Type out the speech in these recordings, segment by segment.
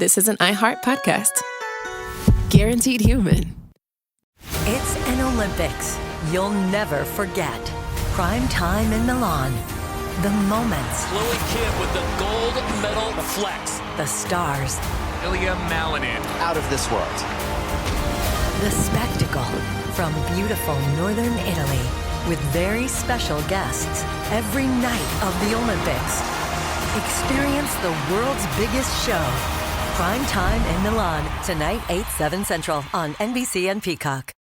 this is an iHeart podcast. Guaranteed human. It's an Olympics you'll never forget. Prime time in Milan. The moments. Chloe Kim with the gold medal flex. The stars. Ilya Malinin. Out of this world. The spectacle from beautiful northern Italy with very special guests every night of the Olympics. Experience the world's biggest show. Prime time in Milan. Tonight, 8/7 Central on NBC and Peacock.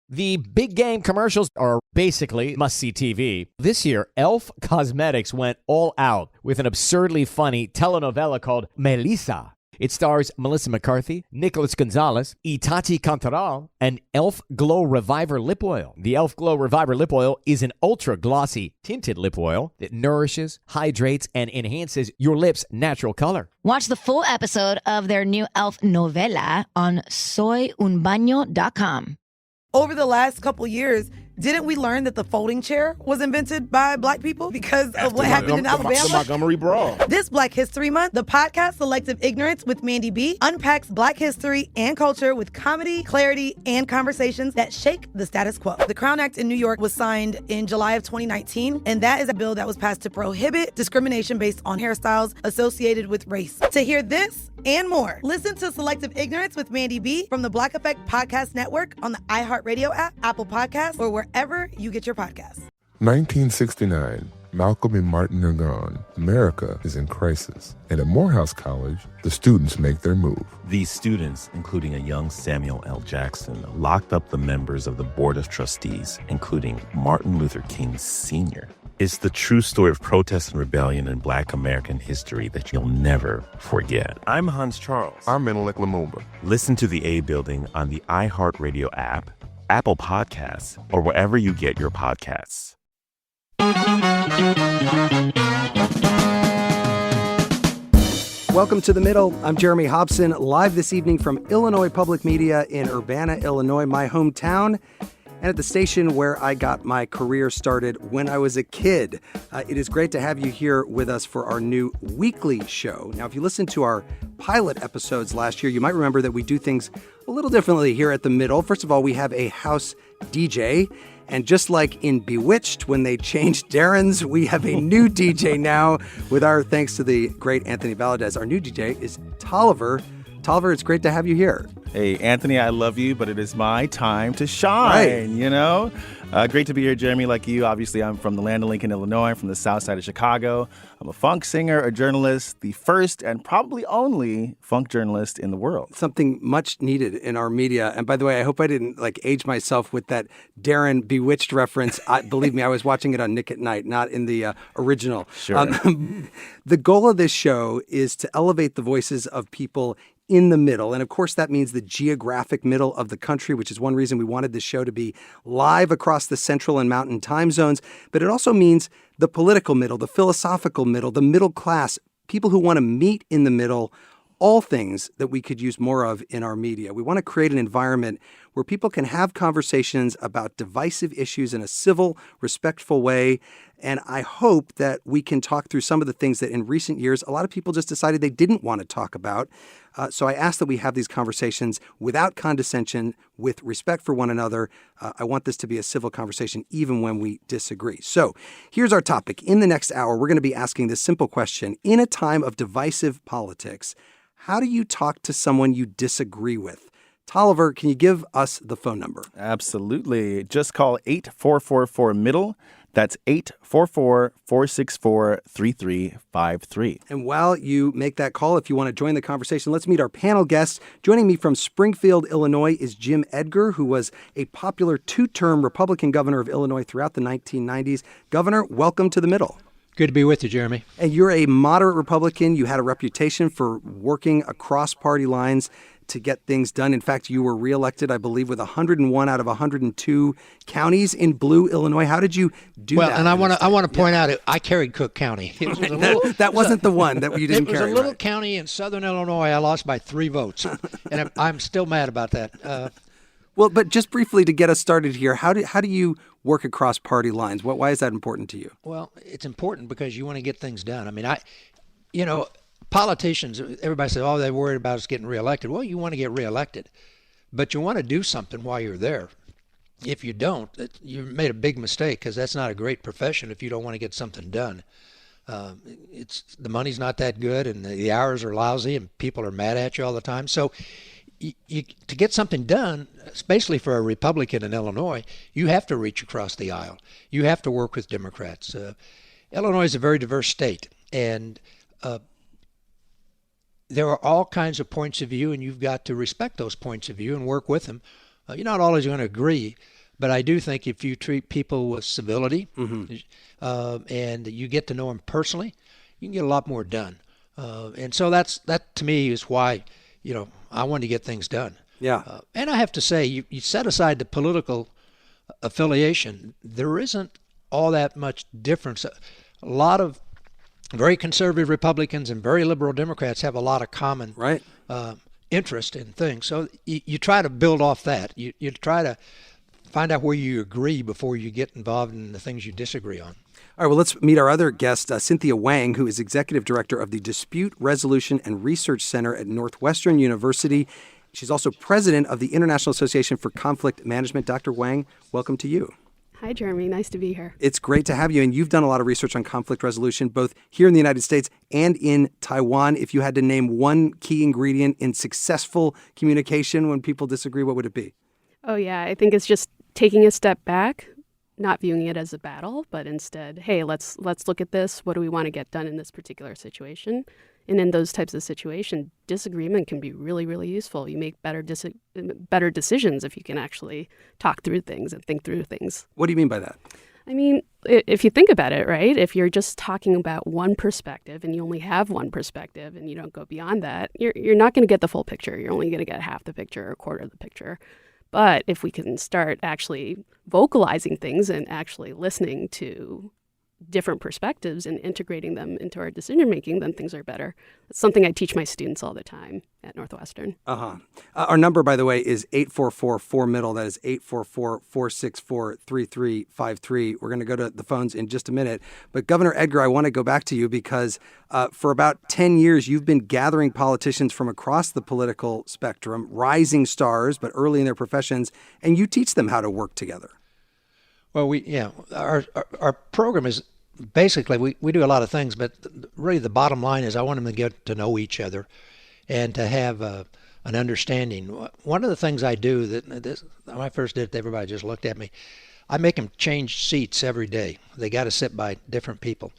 The big game commercials are basically must-see TV. This year, Elf Cosmetics went all out with an absurdly funny telenovela called Melissa. It stars Melissa McCarthy, Nicholas Gonzalez, Itati Cantoral, and Elf Glow Reviver Lip Oil. The Elf Glow Reviver Lip Oil is an ultra-glossy tinted lip oil that nourishes, hydrates, and enhances your lips' natural color. Watch the full episode of their new Elf novela on soyunbaño.com. Over the last couple years, didn't we learn that the folding chair was invented by Black people because of what happened in Alabama? The Montgomery Brawl. This Black History Month, the podcast Selective Ignorance with Mandy B unpacks Black history and culture with comedy, clarity, and conversations that shake the status quo. The Crown Act in New York was signed in July of 2019, and that is a bill that was passed to prohibit discrimination based on hairstyles associated with race. To hear this and more, listen to Selective Ignorance with Mandy B from the Black Effect Podcast Network on the iHeartRadio app, Apple Podcasts, or wherever you get your podcasts. 1969. Malcolm and Martin are gone. America is in crisis. And at Morehouse College, the students make their move. These students, including a young Samuel L. Jackson, locked up the members of the Board of Trustees, including Martin Luther King Sr. It's the true story of protest and rebellion in Black American history that you'll never forget. I'm Hans Charles. I'm Menelik Lumumba. Listen to The A Building on the iHeartRadio app, Apple Podcasts, or wherever you get your podcasts. Welcome to The Middle. I'm Jeremy Hobson, live this evening from Illinois Public Media in Urbana, Illinois, my hometown, and at the station where I got my career started when I was a kid. It is great to have you here with us for our new weekly show. Now, if you listened to our pilot episodes last year, you might remember that we do things a little differently here at The Middle. First of all, we have a house DJ. And just like in Bewitched, when they changed Darren's, we have a new DJ now with our thanks to the great Anthony Valadez. Our new DJ is Tolliver. Tolliver, it's great to have you here. Hey, Anthony, I love you, but it is my time to shine, you know? Great to be here, Jeremy, like you. Obviously, I'm from the land of Lincoln, Illinois. I'm from the south side of Chicago. I'm a funk singer, a journalist, the first and probably only funk journalist in the world. Something much needed in our media. And by the way, I hope I didn't age myself with that Darren Bewitched reference. Believe me, I was watching it on Nick at Night, not in the original. Sure. The goal of this show is to elevate the voices of people in the middle. And of course, that means the geographic middle of the country, which is one reason we wanted this show to be live across the central and mountain time zones. But it also means the political middle, the philosophical middle, the middle class, people who want to meet in the middle, all things that we could use more of in our media. We want to create an environment where people can have conversations about divisive issues in a civil, respectful way. And I hope that we can talk through some of the things that in recent years, a lot of people just decided they didn't want to talk about. So I ask that we have these conversations without condescension, with respect for one another. I want this to be a civil conversation, even when we disagree. So here's our topic. In the next hour, we're going to be asking this simple question. In a time of divisive politics, how do you talk to someone you disagree with? Tolliver, can you give us the phone number? Absolutely. Just call 8444-MIDDLE. That's 844-464-3353. And while you make that call, if you want to join the conversation, let's meet our panel guests. Joining me from Springfield, Illinois, is Jim Edgar, who was a popular two-term Republican governor of Illinois throughout the 1990s. Governor, welcome to The Middle. Good to be with you, Jeremy. And you're a moderate Republican. You had a reputation for working across party lines to get things done. In fact, you were reelected, I believe, with 101 out of 102 counties in blue Illinois. How did you do that? Well, and I want to point out, I carried Cook County. It was a little, that wasn't the one that you didn't carry. It was a little county in southern Illinois. I lost by 3 votes, and I'm still mad about that. Well, but just briefly to get us started here, how do you work across party lines? Why is that important to you? Well, it's important because you want to get things done. I mean, politicians, everybody says, oh, they're worried about us getting reelected. Well, you want to get reelected, but you want to do something while you're there. If you don't, you've made a big mistake, because that's not a great profession if you don't want to get something done. The money's not that good, and the hours are lousy, and people are mad at you all the time. So to get something done, especially for a Republican in Illinois, you have to reach across the aisle. You have to work with Democrats. Illinois is a very diverse state, and there are all kinds of points of view, and you've got to respect those points of view and work with them. You're not always going to agree, but I do think if you treat people with civility and you get to know them personally, you can get a lot more done. And so that to me is why, I want to get things done. Yeah. And I have to say, you set aside the political affiliation, there isn't all that much difference. A lot of very conservative Republicans and very liberal Democrats have a lot of common interest in things. So you try to build off that. You try to find out where you agree before you get involved in the things you disagree on. All right, well, let's meet our other guest, Cynthia Wang, who is Executive Director of the Dispute Resolution and Research Center at Northwestern University. She's also President of the International Association for Conflict Management. Dr. Wang, welcome to you. Hi, Jeremy. Nice to be here. It's great to have you. And you've done a lot of research on conflict resolution, both here in the United States and in Taiwan. If you had to name one key ingredient in successful communication when people disagree, what would it be? Oh, yeah. I think it's just taking a step back, not viewing it as a battle, but instead, hey, let's look at this. What do we want to get done in this particular situation? And in those types of situations, disagreement can be really, really useful. You make better decisions if you can actually talk through things and think through things. What do you mean by that? I mean, if you think about it, right, if you're just talking about one perspective and you only have one perspective and you don't go beyond that, you're not going to get the full picture. You're only going to get half the picture or a quarter of the picture. But if we can start actually vocalizing things and actually listening to different perspectives and integrating them into our decision making, then things are better. It's something I teach my students all the time at Northwestern. Our number, by the way, is 844-4MIDDLE. That is 844-464-3353. We're going to go to the phones in just a minute. But Governor Edgar, I want to go back to you because for about 10 years, you've been gathering politicians from across the political spectrum, rising stars, but early in their professions, and you teach them how to work together. Well, our program is basically, we do a lot of things, but really the bottom line is I want them to get to know each other and to have an understanding. One of the things I do, when I first did it, everybody just looked at me. I make them change seats every day. They got to sit by different people.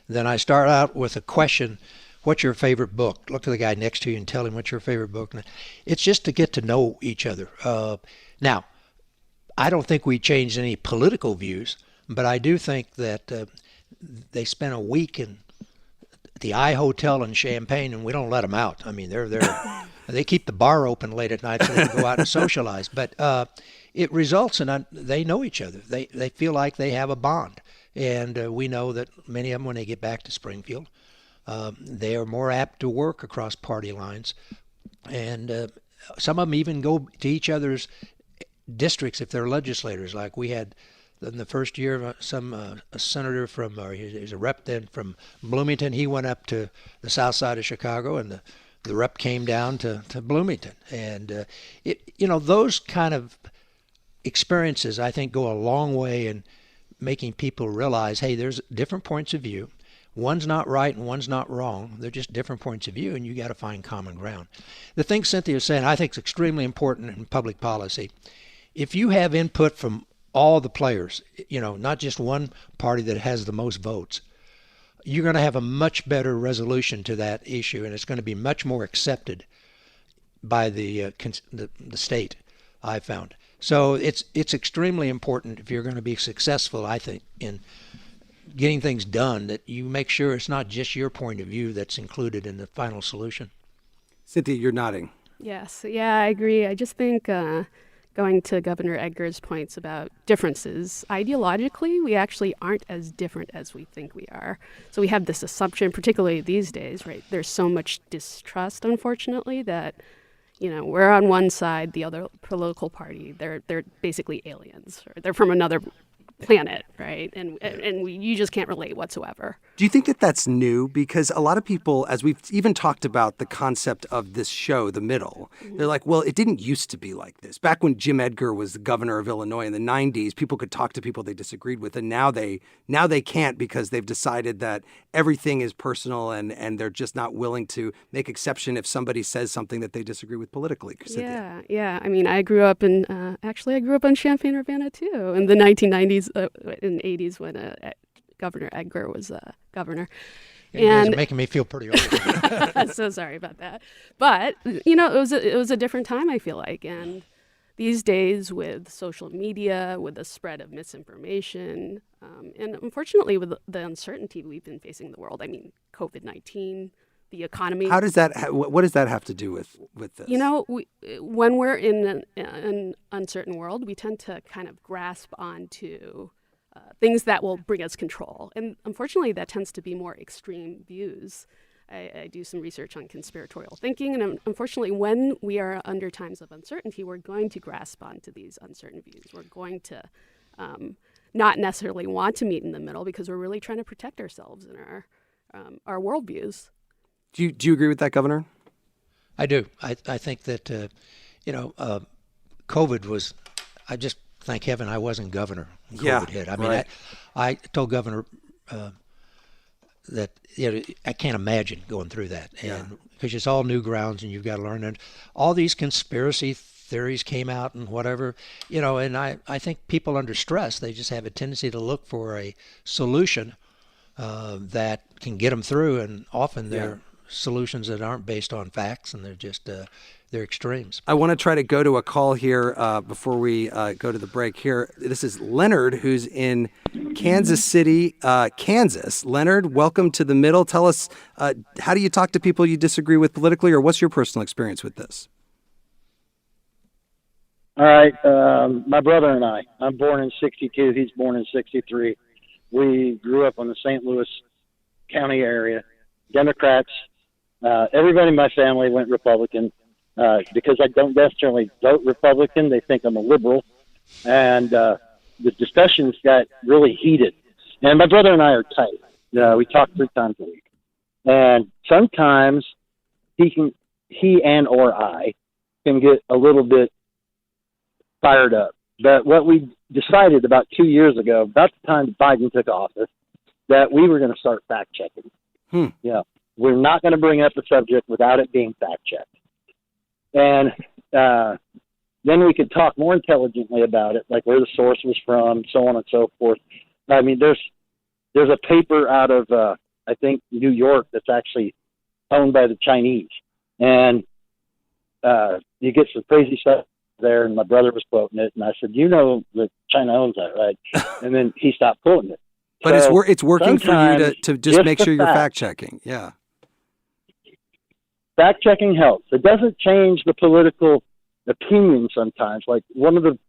Then I start out with a question, what's your favorite book? Look at the guy next to you and tell him what's your favorite book. It's just to get to know each other. Now, I don't think we changed any political views, but I do think that they spent a week in the I Hotel in Champaign, and we don't let them out. I mean, they keep the bar open late at night so they can go out and socialize. But it results in they know each other. They feel like they have a bond, and we know that many of them, when they get back to Springfield, they are more apt to work across party lines, and some of them even go to each other's districts if they're legislators. Like we had in the first year, a senator he was a rep then from Bloomington. He went up to the south side of Chicago, and the rep came down to Bloomington. And those kind of experiences, I think, go a long way in making people realize, hey, there's different points of view. One's not right and one's not wrong. They're just different points of view, and you got to find common ground. The thing Cynthia was saying, I think, is extremely important in public policy. If you have input from all the players, not just one party that has the most votes, you're going to have a much better resolution to that issue, and it's going to be much more accepted by the state, I found. So it's extremely important if you're going to be successful, I think, in getting things done, that you make sure it's not just your point of view that's included in the final solution. Cynthia, you're nodding. Yes. Yeah, I agree. I just think going to Governor Edgar's points about differences, ideologically, we actually aren't as different as we think we are. So we have this assumption, particularly these days, right? There's so much distrust, unfortunately, that, we're on one side, the other political party, they're basically aliens, or they're from another planet, right? And you just can't relate whatsoever. Do you think that that's new? Because a lot of people, as we've even talked about the concept of this show, The Middle, they're like, well, it didn't used to be like this. Back when Jim Edgar was the governor of Illinois in the 90s, people could talk to people they disagreed with, and now they can't because they've decided that everything is personal and they're just not willing to make exception if somebody says something that they disagree with politically. Cynthia. Yeah. I mean, I grew up in Champaign-Urbana too in the 1990s and 80s when Governor Edgar was governor. And making me feel pretty old. So sorry about that. But, it was a different time, I feel like. And these days with social media, with the spread of misinformation, and unfortunately with the uncertainty we've been facing in the world, I mean, COVID-19, the economy. How does that? What does that have to do with this? When we're in an uncertain world, we tend to kind of grasp onto things that will bring us control, and unfortunately, that tends to be more extreme views. I do some research on conspiratorial thinking, and unfortunately, when we are under times of uncertainty, we're going to grasp onto these uncertain views. We're going to not necessarily want to meet in the middle because we're really trying to protect ourselves and our worldviews. Do you agree with that, Governor? I do. I think that, COVID was, I just thank heaven I wasn't governor when COVID hit. I mean, right. I told Governor that I can't imagine going through that. And because it's all new grounds and you've got to learn. And all these conspiracy theories came out and whatever, and I think people under stress, they just have a tendency to look for a solution that can get them through. And often they're solutions that aren't based on facts, and they're just they're extremes. I want to try to go to a call here before we go to the break here. This is Leonard, who's in Kansas City, Kansas. Leonard, welcome to The Middle. Tell us, how do you talk to people you disagree with politically, or what's your personal experience with this? All right. My brother and I'm born in 62. He's born in 63. We grew up in the St. Louis County area, Democrats. Everybody in my family went Republican because I don't necessarily vote Republican. They think I'm a liberal. And the discussions got really heated. And my brother and I are tight. We talk 3 times a week. And sometimes he and/or I can get a little bit fired up. But what we decided about 2 years ago, about the time Biden took office, that we were going to start fact-checking. We're not going to bring up the subject without it being fact-checked. And then we could talk more intelligently about it, like where the source was from, so on and so forth. I mean, there's a paper out of, I think, New York that's actually owned by the Chinese. And you get some crazy stuff there, and my brother was quoting it, and I said, that China owns that, right? And then he stopped quoting it. But so it's working for you to just make sure you're fact-checking. Yeah. Fact-checking helps. It doesn't change the political opinion sometimes. Like one of the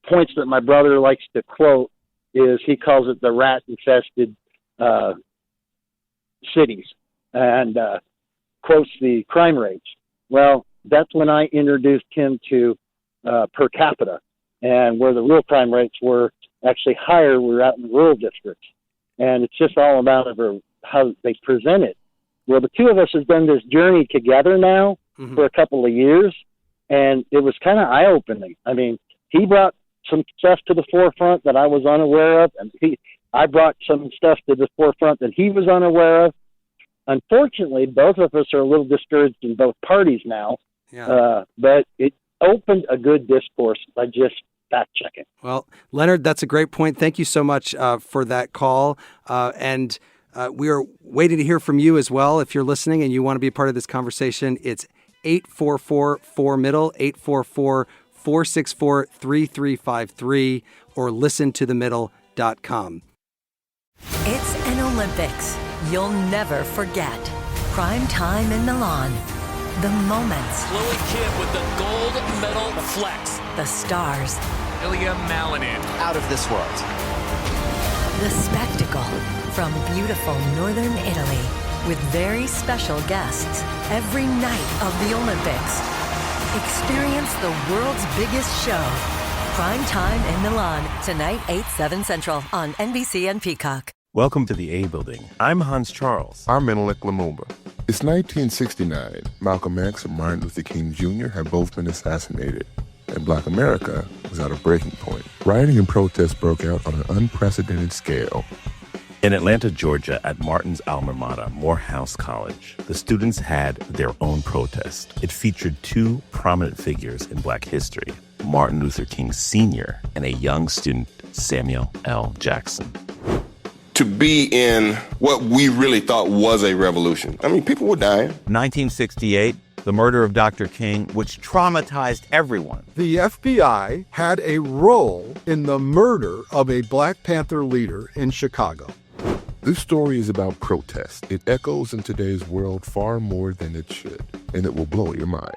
points that my brother likes to quote is he calls it the rat-infested cities, and quotes the crime rates. Well, that's when I introduced him to per capita, and where the real crime rates were actually higher, we were out in the rural districts. And it's just all about how they present it. Well, the two of us have done this journey together now for a couple of years, and it was kind of eye-opening. I mean, he brought some stuff to the forefront that I was unaware of, and I brought some stuff to the forefront that he was unaware of. Unfortunately, both of us are a little discouraged in both parties now, but it opened a good discourse by just fact-checking. Well, Leonard, that's a great point. Thank you so much for that call. And we are waiting to hear from you as well. If you're listening and you want to be a part of this conversation, it's 844-4MIDDLE, 844-464-3353, or listentothemiddle.com. It's an Olympics you'll never forget. Prime time in Milan. The moments. Chloe Kim with the gold medal flex. The stars. Ilya Malinin. Out of this world. The spectacle from beautiful northern Italy with very special guests every night of the Olympics. Experience the world's biggest show Prime Time in Milan, tonight 8/7 Central on NBC and Peacock. Welcome to the A Building. I'm Hans Charles. I'm Menelik Lumumba. It's 1969. Malcolm X and Martin Luther King Jr. had both been assassinated, and Black America was at a breaking point. Rioting and protests broke out on an unprecedented scale. In Atlanta, Georgia, at Martin's alma mater, Morehouse College, the students had their own protest. It featured two prominent figures in Black history, Martin Luther King Sr. and a young student, Samuel L. Jackson. To be in what we really thought was a revolution. I mean, people were dying. 1968, the murder of Dr. King, which traumatized everyone. The FBI had a role in the murder of a Black Panther leader in Chicago. This story is about protest. It echoes in today's world far more than it should, and it will blow your mind.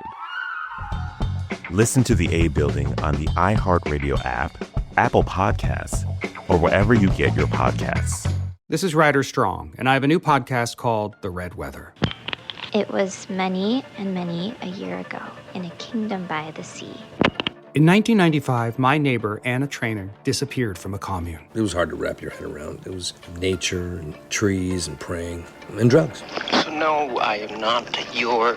Listen to the A Building on the iHeartRadio app, Apple Podcasts, or wherever you get your podcasts. This is Ryder Strong, and I have a new podcast called The Red Weather. It was many and many a year ago in a kingdom by the sea. In 1995, my neighbor, Anna Trainer, disappeared from a commune. It was hard to wrap your head around. It was nature and trees and praying and drugs. So no, I am not your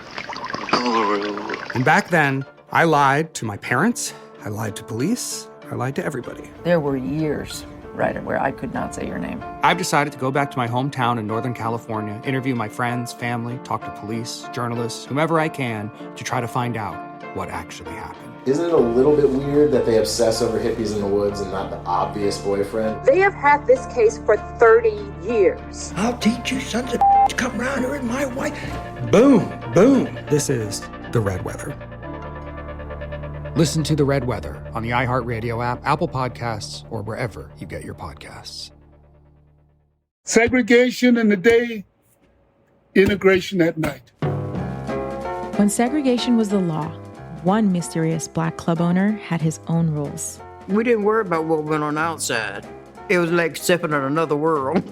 guru. And back then, I lied to my parents, I lied to police, I lied to everybody. There were years, Ryder, where I could not say your name. I've decided to go back to my hometown in Northern California, interview my friends, family, talk to police, journalists, whomever I can, to try to find out what actually happened. Isn't it a little bit weird that they obsess over hippies in the woods and not the obvious boyfriend? They have had this case for 30 years. I'll teach you sons of to come around here and my wife. Boom, boom. This is The Red Weather. Listen to The Red Weather on the iHeartRadio app, Apple Podcasts, or wherever you get your podcasts. Segregation in the day, integration at night. When segregation was the law, one mysterious Black club owner had his own rules. We didn't worry about what went on outside. It was like stepping in another world.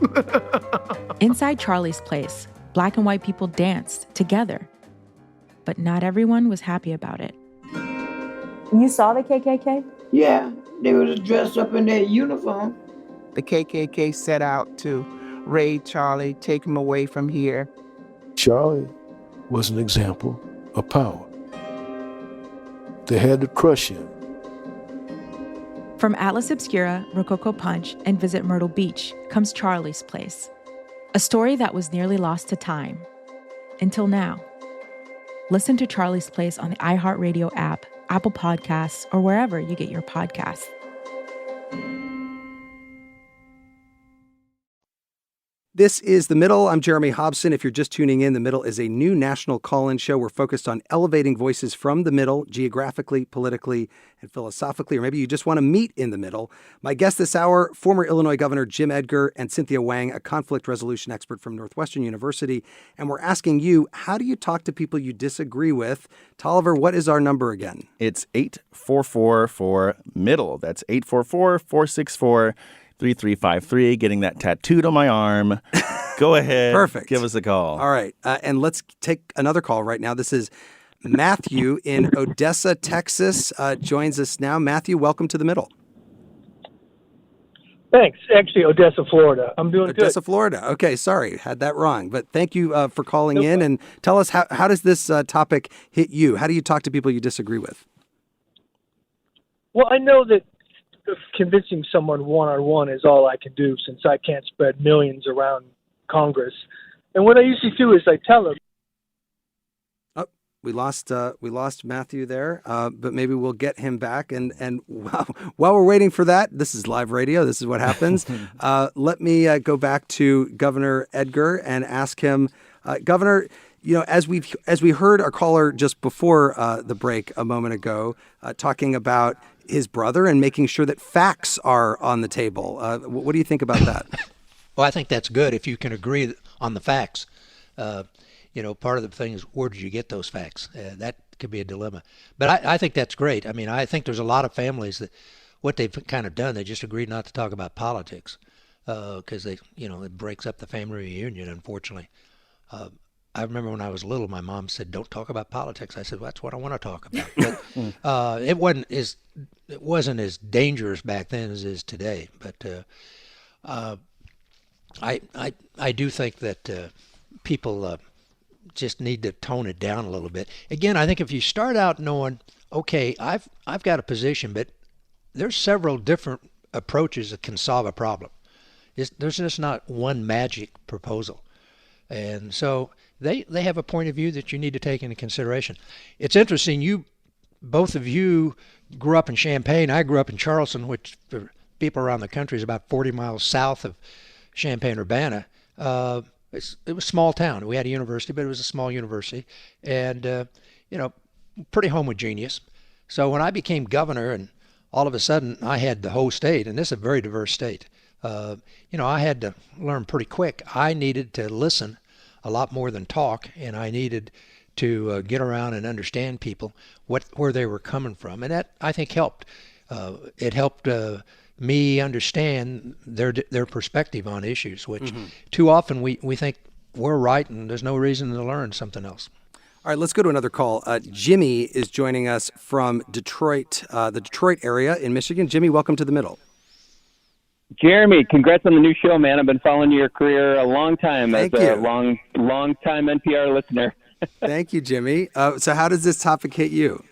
Inside Charlie's Place, Black and white people danced together. But not everyone was happy about it. You saw the KKK? Yeah, they was dressed up in their uniform. The KKK set out to raid Charlie, take him away from here. Charlie was an example of power. They had to crush him. From Atlas Obscura, Rococo Punch, and Visit Myrtle Beach comes Charlie's Place. A story that was nearly lost to time. Until now. Listen to Charlie's Place on the iHeartRadio app, Apple Podcasts, or wherever you get your podcasts. This is The Middle. I'm Jeremy Hobson. If you're just tuning in, The Middle is a new national call-in show. We're focused on elevating voices from the middle, geographically, politically, and philosophically, or maybe you just want to meet in the middle. My guest this hour, former Illinois Governor Jim Edgar and Cynthia Wang, a conflict resolution expert from Northwestern University. And we're asking you, how do you talk to people you disagree with? Tolliver, what is our number again? It's 844-MIDDLE. That's 844-464-3353, getting that tattooed on my arm. Go ahead. Perfect. Give us a call. All right. And let's take another call right now. This is Matthew in Odessa, Texas, joins us now. Matthew, welcome to The Middle. Thanks. Actually, Odessa, Florida. I'm doing good. Odessa, Florida. Okay, sorry. Had that wrong. But thank you for calling in. And tell us, how does this topic hit you? How do you talk to people you disagree with? Well, I know that convincing someone one-on-one is all I can do since I can't spread millions around Congress. And what I usually do is I tell them. Oh, we lost Matthew there, but maybe we'll get him back. And while we're waiting for that, this is live radio. This is what happens. Let me go back to Governor Edgar and ask him, Governor, you know, as we heard our caller just before the break a moment ago, talking about his brother and making sure that facts are on the table. What do you think about that? Well, I think that's good if you can agree on the facts. You know, part of the thing is, where did you get those facts? That could be a dilemma. But I think that's great. I mean, I think there's a lot of families that what they've kind of done, they just agreed not to talk about politics because it breaks up the family reunion, unfortunately. I remember when I was little, my mom said, "Don't talk about politics." I said, "Well, that's what I want to talk about." But it wasn't as it wasn't as dangerous back then as it is today. But I do think that people just need to tone it down a little bit. Again, I think if you start out knowing, okay, I've got a position, but there's several different approaches that can solve a problem. There's just not one magic proposal. And so they have a point of view that you need to take into consideration. It's interesting, both of you grew up in Champaign. I grew up in Charleston, which for people around the country is about 40 miles south of Champaign, Urbana. It was a small town. We had a university, but it was a small university. And, pretty homogeneous. So when I became governor and all of a sudden I had the whole state, and this is a very diverse state, I had to learn pretty quick. I needed to listen a lot more than talk, and I needed to get around and understand people, where they were coming from. And that, I think, helped. It helped me understand their perspective on issues, which too often we think we're right and there's no reason to learn something else. All right, let's go to another call. Jimmy is joining us from Detroit, the Detroit area in Michigan. Jimmy, welcome to The Middle. Jeremy, congrats on the new show, man. I've been following your career a long time Thank as you. a long time NPR listener. Thank you, Jimmy. So how does this topic hit you?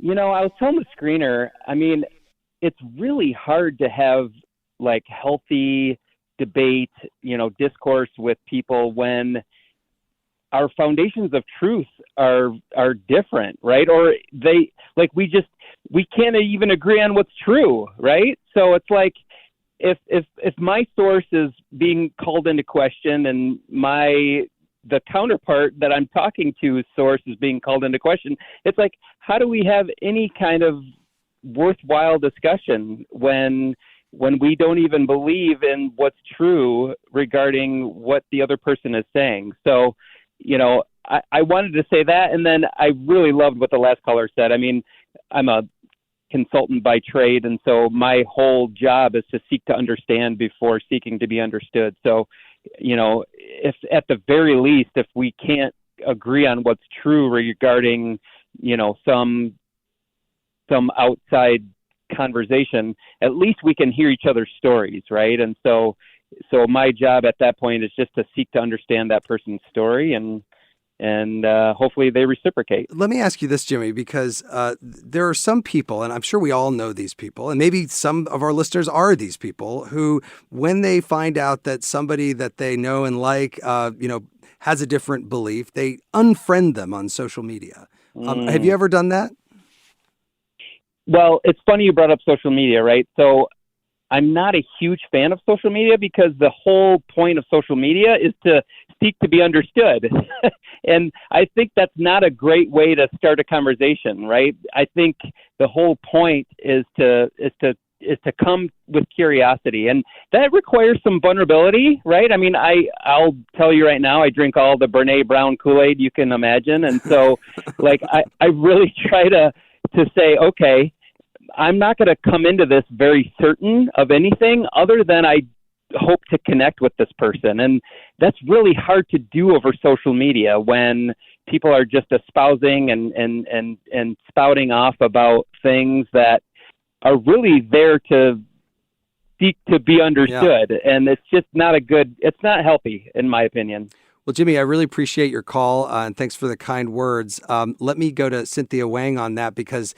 I was telling the screener, it's really hard to have healthy debate, discourse with people when our foundations of truth are different, right? Or we can't even agree on what's true, right? So it's like if my source is being called into question and the counterpart that I'm talking to's source is being called into question, it's like, how do we have any kind of worthwhile discussion when we don't even believe in what's true regarding what the other person is saying? So, I wanted to say that, and then I really loved what the last caller said. I'm a consultant by trade, and so my whole job is to seek to understand before seeking to be understood. So, if at the very least, if we can't agree on what's true regarding, some outside conversation, at least we can hear each other's stories, right? And so my job at that point is just to seek to understand that person's story, and hopefully they reciprocate. Let me ask you this, Jimmy, because there are some people, and I'm sure we all know these people, and maybe some of our listeners are these people who, when they find out that somebody that they know and like, has a different belief, they unfriend them on social media. Have you ever done that? Well, it's funny you brought up social media, right? So I'm not a huge fan of social media because the whole point of social media is to seek to be understood. And I think that's not a great way to start a conversation, right? I think the whole point is to come with curiosity, and that requires some vulnerability, right? I'll tell you right now, I drink all the Brene Brown Kool-Aid you can imagine. And so I really try to say, okay, I'm not going to come into this very certain of anything other than I hope to connect with this person. And that's really hard to do over social media when people are just espousing and spouting off about things that are really there to seek to be understood. Yeah. And it's just it's not healthy, in my opinion. Well, Jimmy, I really appreciate your call, and thanks for the kind words. Let me go to Cynthia Wang on that, because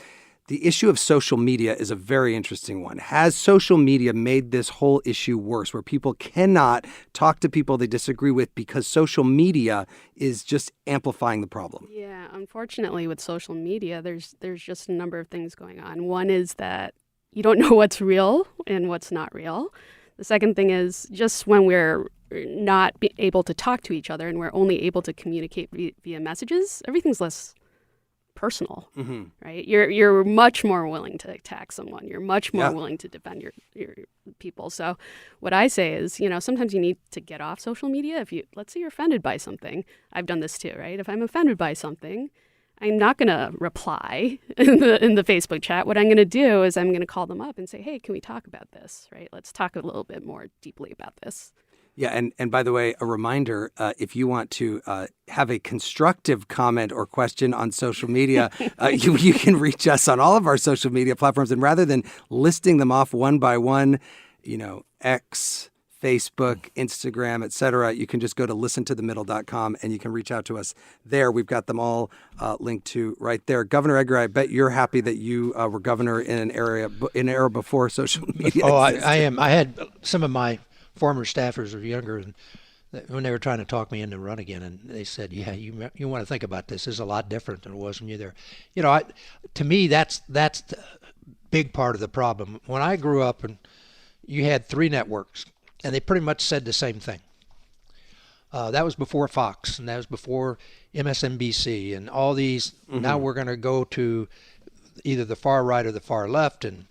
the issue of social media is a very interesting one. Has social media made this whole issue worse, where people cannot talk to people they disagree with because social media is just amplifying the problem? Yeah, unfortunately with social media, there's just a number of things going on. One is that you don't know what's real and what's not real. The second thing is, just when we're not able to talk to each other and we're only able to communicate via messages, everything's less personal, right? You're much more willing to attack someone. You're much more willing to defend your people. So what I say is, sometimes you need to get off social media. Let's say you're offended by something. I've done this too, right? If I'm offended by something, I'm not going to reply in the Facebook chat. What I'm going to do is I'm going to call them up and say, hey, can we talk about this, right? Let's talk a little bit more deeply about this. Yeah, and by the way, a reminder, if you want to have a constructive comment or question on social media, you can reach us on all of our social media platforms. And rather than listing them off one by one, X, Facebook, Instagram, etc., you can just go to listentothemiddle.com and you can reach out to us there. We've got them all linked to right there. Governor Edgar, I bet you're happy that you were governor in an era before social media. Oh, I am. I had some of my former staffers were younger, and when they were trying to talk me into run again, and they said, "Yeah, you want to think about this. This is a lot different than it was when you're there." To me, that's the big part of the problem. When I grew up, and you had 3 networks, and they pretty much said the same thing. That was before Fox, and that was before MSNBC, and all these. Mm-hmm. Now we're going to go to either the far right or the far left and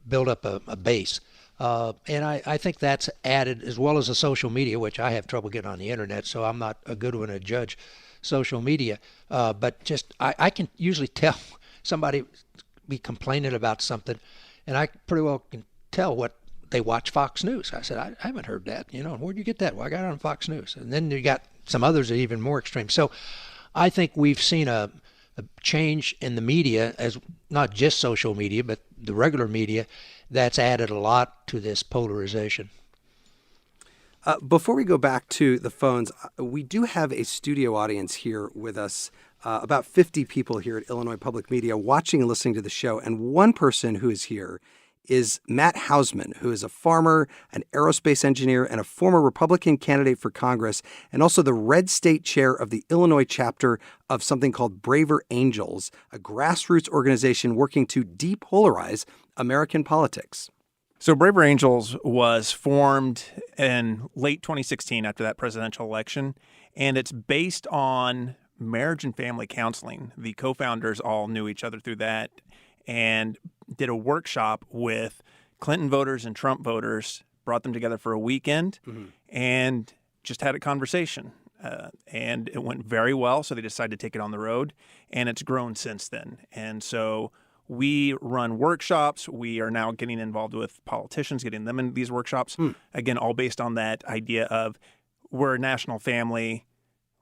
build up a base. And I think that's added, as well as the social media, which I have trouble getting on the internet, so I'm not a good one to judge social media. But just I can usually tell somebody be complaining about something, and I pretty well can tell what they watch Fox News. I said, I haven't heard that. Where'd you get that? Well, I got it on Fox News. And then you got some others that are even more extreme. So I think we've seen a change in the media, as not just social media, but the regular media, that's added a lot to this polarization. Before we go back to the phones, we do have a studio audience here with us, about 50 people here at Illinois Public Media watching and listening to the show. And one person who is here is Matt Hausman, who is a farmer, an aerospace engineer, and a former Republican candidate for Congress, and also the Red State chair of the Illinois chapter of something called Braver Angels, a grassroots organization working to depolarize American politics. So Braver Angels was formed in late 2016 after that presidential election, and it's based on marriage and family counseling. The co-founders all knew each other through that and did a workshop with Clinton voters and Trump voters, brought them together for a weekend, and just had a conversation. And it went very well, so they decided to take it on the road, and it's grown since then. And so we run workshops. We are now getting involved with politicians, getting them in these workshops, again, all based on that idea of we're a national family.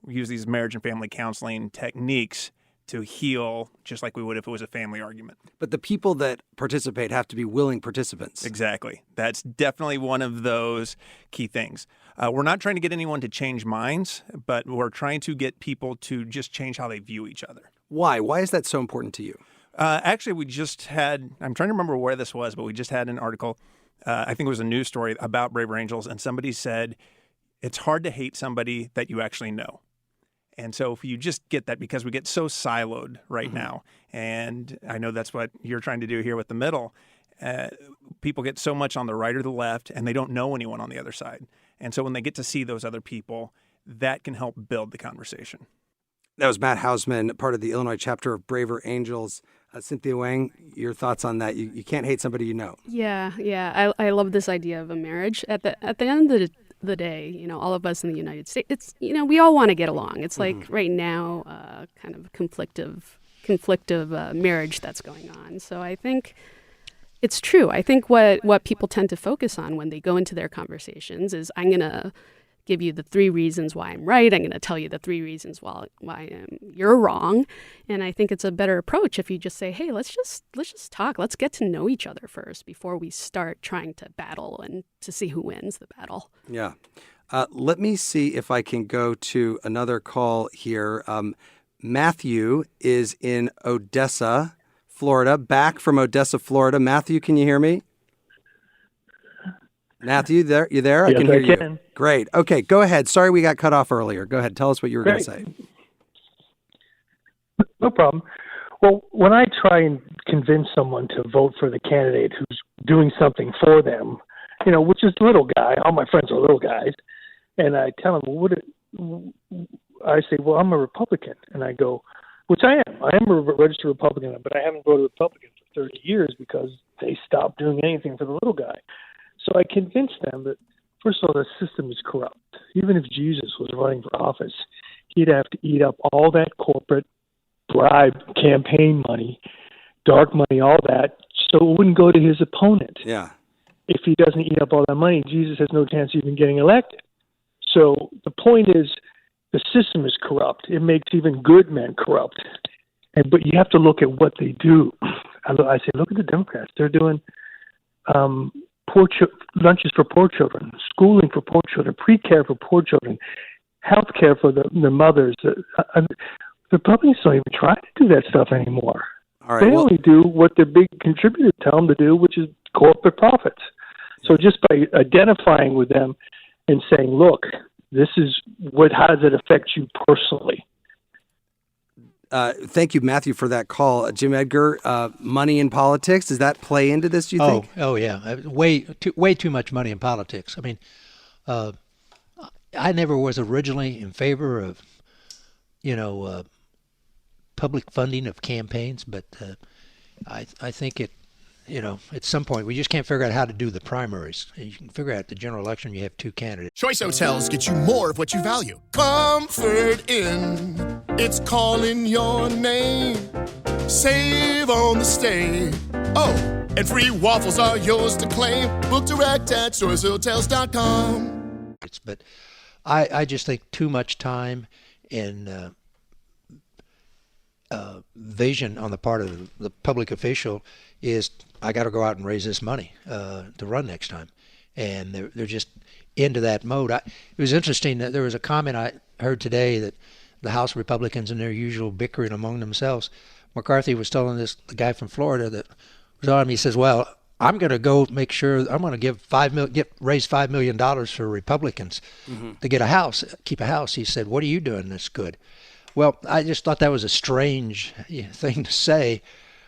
We use these marriage and family counseling techniques to heal just like we would if it was a family argument. But the people that participate have to be willing participants. Exactly. That's definitely one of those key things. We're not trying to get anyone to change minds, but we're trying to get people to just change how they view each other. Why? Why is that so important to you? Actually, we just had, I'm trying to remember where this was, but we just had an article, I think it was a news story about Braver Angels, and somebody said, it's hard to hate somebody that you actually know. And so if you just get that, because we get so siloed right now, and I know that's what you're trying to do here with the middle, people get so much on the right or the left, and they don't know anyone on the other side. And so when they get to see those other people, that can help build the conversation. That was Matt Hausman, part of the Illinois chapter of Braver Angels. Cynthia Wang, your thoughts on that? You can't hate somebody you know. Yeah. I love this idea of a marriage. At the end of the day, all of us in the United States, it's, we all want to get along. It's like right now, kind of a conflictive marriage that's going on. So I think it's true. I think what people tend to focus on when they go into their conversations is, I'm going to give you the 3 reasons why I'm right. I'm going to tell you the 3 reasons why you're wrong. And I think it's a better approach if you just say, hey, let's just talk. Let's get to know each other first before we start trying to battle and to see who wins the battle. Yeah. Let me see if I can go to another call here. Matthew is in Odessa, Florida, back from Odessa, Florida. Matthew, can you hear me? Matthew, you there? I Yes, can hear you. Can. Great. Okay, go ahead. Sorry we got cut off earlier. Go ahead. Tell us what you were going to say. No problem. Well, when I try and convince someone to vote for the candidate who's doing something for them, which is little guy, all my friends are little guys, and I tell them, I say, well, I'm a Republican. And I go, which I am. I am a registered Republican, but I haven't voted Republican for 30 years because they stopped doing anything for the little guy. So I convinced them that, first of all, the system is corrupt. Even if Jesus was running for office, he'd have to eat up all that corporate bribe, campaign money, dark money, all that, so it wouldn't go to his opponent. Yeah. If he doesn't eat up all that money, Jesus has no chance of even getting elected. So the point is, the system is corrupt. It makes even good men corrupt. But you have to look at what they do. I say, look at the Democrats. They're doing lunches for poor children, schooling for poor children, pre-care for poor children, health care for the mothers. The Republicans don't even try to do that stuff anymore. All right, they only do what their big contributors tell them to do, which is corporate profits. So just by identifying with them and saying, look, this is how does it affect you personally? Thank you, Matthew, for that call. Jim Edgar, money in politics, does that play into this, do you think? Oh, yeah. Way too much money in politics. I mean, I never was originally in favor of, public funding of campaigns, but I think it, at some point we just can't figure out how to do the primaries. You can figure out the general election, you have two candidates. Choice Hotels get you more of what you value. Comfort Inn, it's calling your name. Save on the stay. Oh, and free waffles are yours to claim. Book direct at choicehotels.com. But I just think too much time and vision on the part of the public official is, I got to go out and raise this money to run next time. And they're just into that mode. It was interesting that there was a comment I heard today that the House Republicans in their usual bickering among themselves, McCarthy was telling the guy from Florida that was on him, he says, well, I'm going to go make sure I'm going to raise $5 million for Republicans to get a house, keep a house. He said, what are you doing that's good? Well, I just thought that was a strange thing to say.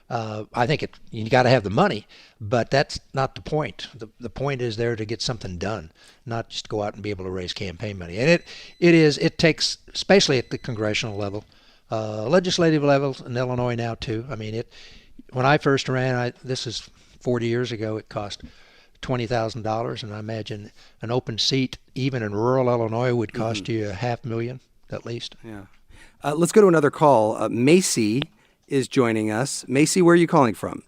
I think you got to have the money, but that's not the point. The point is there to get something done, not just go out and be able to raise campaign money. And it takes, especially at the congressional level, legislative level in Illinois now too. I mean, when I first ran, this is 40 years ago, it cost $20,000, and I imagine an open seat, even in rural Illinois, would cost you $500,000 at least. Yeah. Let's go to another call. Macy is joining us. Macy, where are you calling from?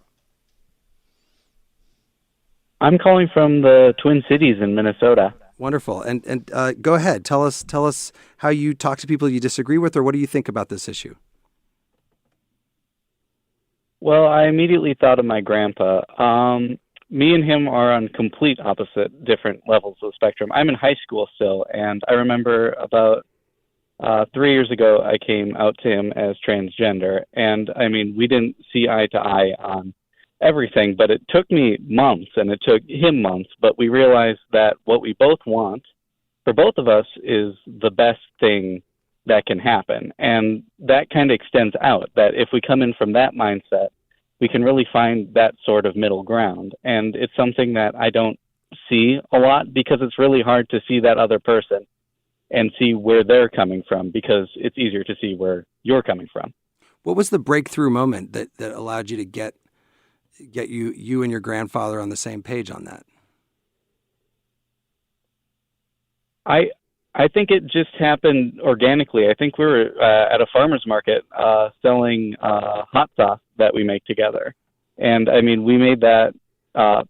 I'm calling from the Twin Cities in Minnesota. Wonderful. And go ahead. Tell us how you talk to people you disagree with, or what do you think about this issue? Well, I immediately thought of my grandpa. Me and him are on complete opposite, different levels of the spectrum. I'm in high school still, and I remember about 3 years ago, I came out to him as transgender, and I mean, we didn't see eye to eye on everything, but it took me months, and it took him months, but we realized that what we both want, for both of us, is the best thing that can happen, and that kind of extends out, that if we come in from that mindset, we can really find that sort of middle ground, and it's something that I don't see a lot, because it's really hard to see that other person and see where they're coming from, because it's easier to see where you're coming from. What was the breakthrough moment that allowed you to get you and your grandfather on the same page on that? I think it just happened organically. I think we were at a farmer's market selling hot sauce that we make together. And I mean, we made that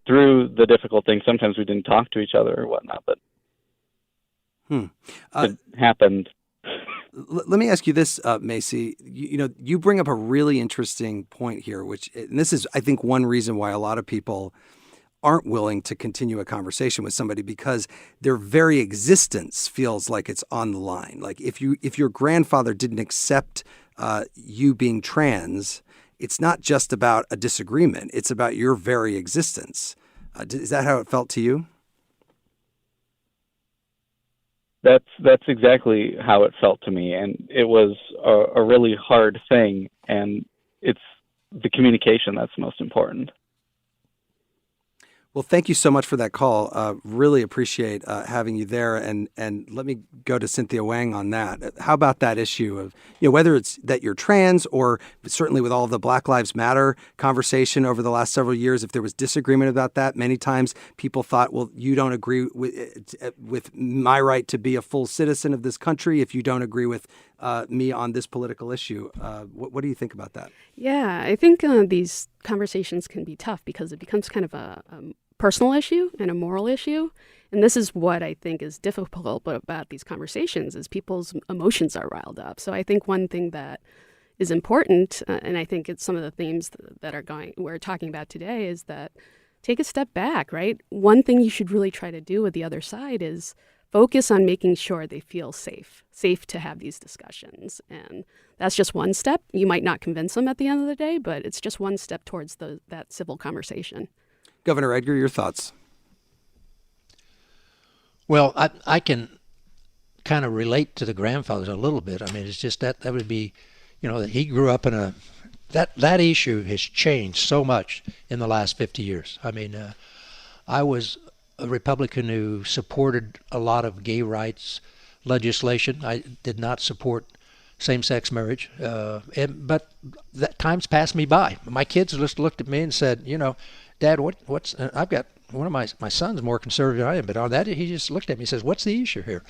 through the difficult things. Sometimes we didn't talk to each other or whatnot, but it happened. Let me ask you this, Macy. You bring up a really interesting point here, and this is, I think, one reason why a lot of people aren't willing to continue a conversation with somebody, because their very existence feels like it's on the line. Like if your grandfather didn't accept you being trans, it's not just about a disagreement. It's about your very existence. Is that how it felt to you? That's exactly how it felt to me, and it was a really hard thing, and it's the communication that's most important. Well, thank you so much for that call. Really appreciate having you there. And let me go to Cynthia Wang on that. How about that issue of, whether it's that you're trans, or certainly with all of the Black Lives Matter conversation over the last several years, if there was disagreement about that, many times people thought, well, you don't agree with my right to be a full citizen of this country if you don't agree with me on this political issue. What do you think about that? Yeah, I think these conversations can be tough because it becomes kind of a personal issue and a moral issue. And this is what I think is difficult about these conversations is people's emotions are riled up. So I think one thing that is important, and I think it's some of the themes that we're talking about today, is that take a step back, right? One thing you should really try to do with the other side is focus on making sure they feel safe to have these discussions. And that's just one step. You might not convince them at the end of the day, but it's just one step towards that civil conversation. Governor Edgar, your thoughts? Well, I can kind of relate to the grandfathers a little bit. I mean, it's just that would be, that he grew up in that issue has changed so much in the last 50 years. I mean, I was a Republican who supported a lot of gay rights legislation. I did not support same-sex marriage, but that time's passed me by. My kids just looked at me and said, Dad, what's I've got one of my son's more conservative than I am, but on that he just looked at me and says, what's the issue here?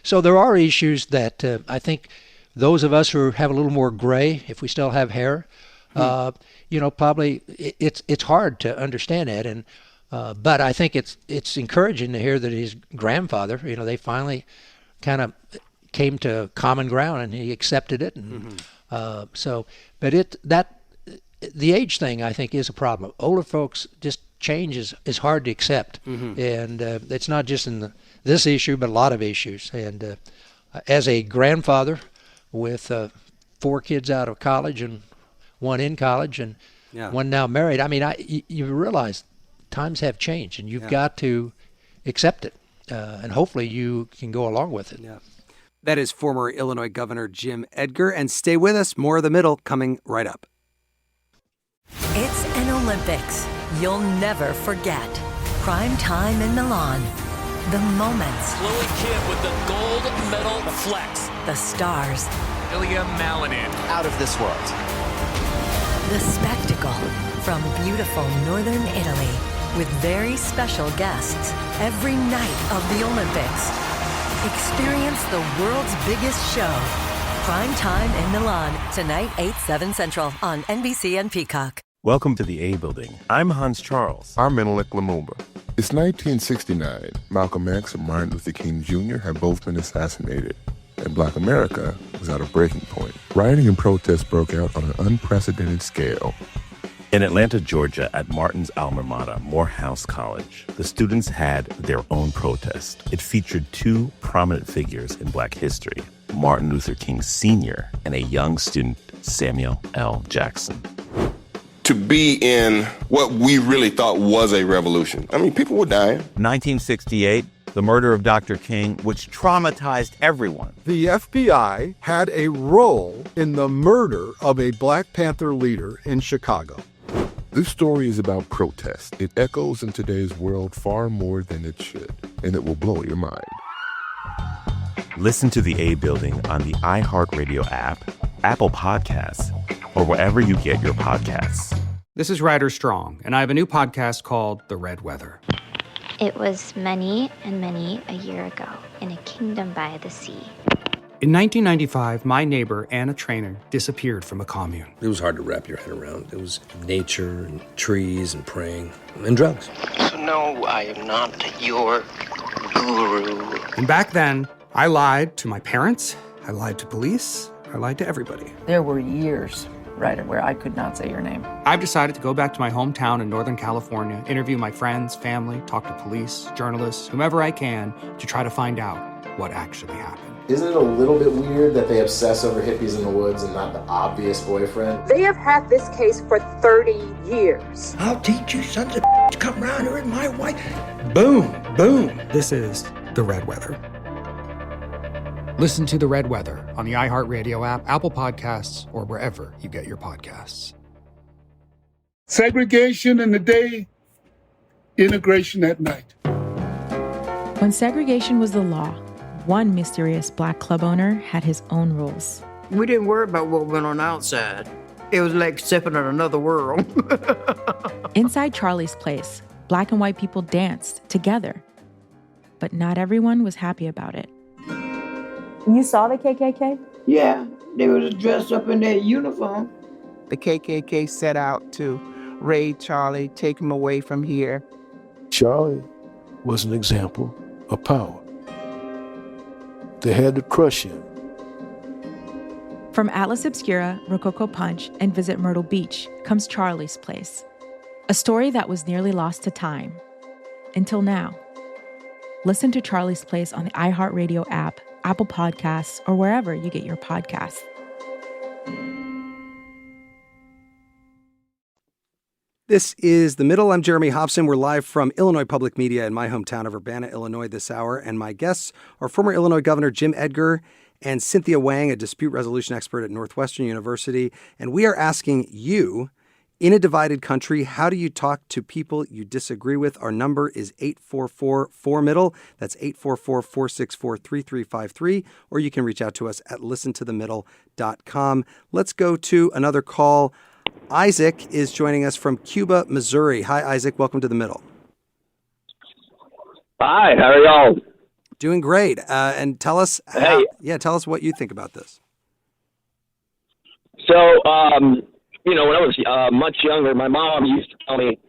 So there are issues that I think those of us who have a little more gray, if we still have hair, probably it's hard to understand that. And but I think it's encouraging to hear that his grandfather, they finally kind of came to common ground and he accepted it. And the age thing I think is a problem. Older folks just change is hard to accept, and it's not just in this issue, but a lot of issues. And as a grandfather with 4 kids out of college and 1 in college and 1 now married, I mean, you realize times have changed, and you've got to accept it, and hopefully you can go along with it. Yeah. That is former Illinois Governor Jim Edgar, and stay with us. More of the Middle coming right up. It's an Olympics you'll never forget. Prime time in Milan. The moments. Chloe Kim with the gold medal flex. The stars. Ilya Malinin. Out of this world. The spectacle from beautiful northern Italy with very special guests every night of the Olympics. Experience the world's biggest show. Prime time in Milan. Tonight, 8/7 Central on NBC and Peacock. Welcome to the A Building. I'm Hans Charles. I'm Menelik Lumumba. It's 1969. Malcolm X and Martin Luther King Jr. had both been assassinated, and Black America was at a breaking point. Rioting and protests broke out on an unprecedented scale. In Atlanta, Georgia, at Martin's alma mater, Morehouse College, the students had their own protest. It featured 2 prominent figures in Black history, Martin Luther King Sr. and a young student, Samuel L. Jackson. To be in what we really thought was a revolution. I mean, people were dying. 1968, the murder of Dr. King, which traumatized everyone. The FBI had a role in the murder of a Black Panther leader in Chicago. This story is about protest. It echoes in today's world far more than it should, and it will blow your mind. Listen to The A Building on the iHeartRadio app, Apple Podcasts, or wherever you get your podcasts. This is Ryder Strong, and I have a new podcast called The Red Weather. It was many and many a year ago in a kingdom by the sea. In 1995, my neighbor, Anna Trainer, disappeared from a commune. It was hard to wrap your head around. It was nature and trees and praying and drugs. So no, I am not your guru. And back then, I lied to my parents, I lied to police, I lied to everybody. There were years, Ryder, where I could not say your name. I've decided to go back to my hometown in Northern California, interview my friends, family, talk to police, journalists, whomever I can, to try to find out what actually happened. Isn't it a little bit weird that they obsess over hippies in the woods and not the obvious boyfriend? They have had this case for 30 years. I'll teach you sons of to come around here and my wife. Boom, boom. This is The Red Weather. Listen to The Red Weather on the iHeartRadio app, Apple Podcasts, or wherever you get your podcasts. Segregation in the day, integration at night. When segregation was the law, one mysterious Black club owner had his own rules. We didn't worry about what went on outside. It was like stepping in another world. Inside Charlie's place, Black and white people danced together. But not everyone was happy about it. You saw the KKK? Yeah, they was dressed up in their uniform. The KKK set out to raid Charlie, take him away from here. Charlie was an example of power. They had to crush him. From Atlas Obscura, Rococo Punch, and Visit Myrtle Beach comes Charlie's Place, a story that was nearly lost to time. Until now. Listen to Charlie's Place on the iHeartRadio app, Apple Podcasts, or wherever you get your podcasts. This is The Middle. I'm Jeremy Hobson. We're live from Illinois Public Media in my hometown of Urbana, Illinois this hour. And my guests are former Illinois Governor Jim Edgar and Cynthia Wang, a dispute resolution expert at Northwestern University. And we are asking you, in a divided country, how do you talk to people you disagree with? Our number is 844-4MIDDLE. That's 844-464-3353. Or you can reach out to us at listentothemiddle.com. Let's go to another call. Isaac is joining us from Cuba, Missouri. Hi, Isaac. Welcome to The Middle. Hi, how are y'all? Doing great. And tell us, tell us what you think about this. So, when I was much younger, my mom used to tell me,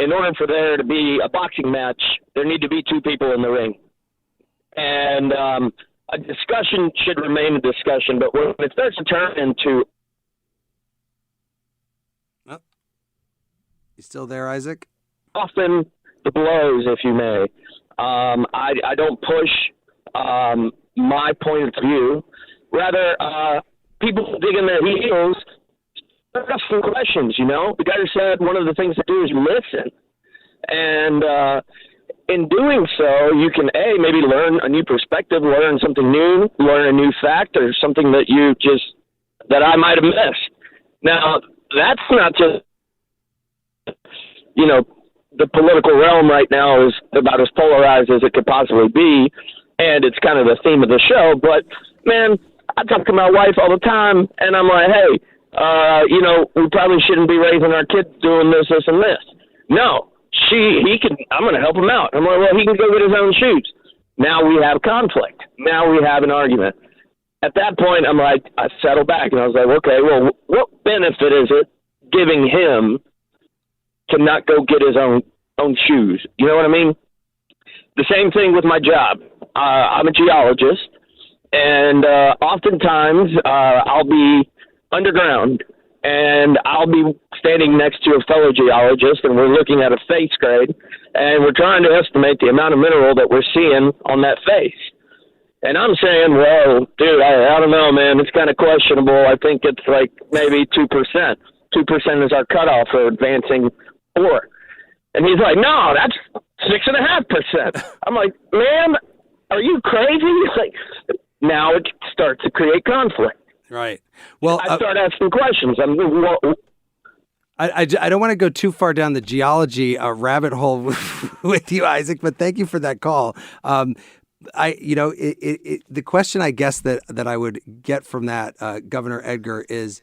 in order for there to be a boxing match, there need to be two people in the ring. And a discussion should remain a discussion, but when it starts to turn into... You still there, Isaac? Often the blows, if you may. I don't push my point of view. Rather, people dig in their heels, ask some questions, The guy who said one of the things to do is listen. And in doing so, you can, maybe learn a new perspective, learn something new, learn a new fact, or something that I might have missed. Now, that's not just, the political realm right now is about as polarized as it could possibly be, and it's kind of the theme of the show. But, man, I talk to my wife all the time, and I'm like, hey, we probably shouldn't be raising our kids doing this, and this. No, I'm going to help him out. I'm like, well, he can go get his own shoes. Now we have conflict. Now we have an argument. At that point, I'm like, I settled back, and I was like, okay, well, what benefit is it giving him to not go get his own shoes? You know what I mean? The same thing with my job. I'm a geologist, and oftentimes I'll be underground, and I'll be standing next to a fellow geologist, and we're looking at a face grade, and we're trying to estimate the amount of mineral that we're seeing on that face. And I'm saying, well, dude, I don't know, man. It's kind of questionable. I think it's like maybe 2%. 2% is our cutoff for advancing ore. And he's like, no, that's 6.5%. I'm like, man, are you crazy? Like, now it starts to create conflict. Right. Well, I start asking questions. I don't want to go too far down the geology rabbit hole with you, Isaac, but thank you for that call. The question I guess that I would get from that, Governor Edgar, is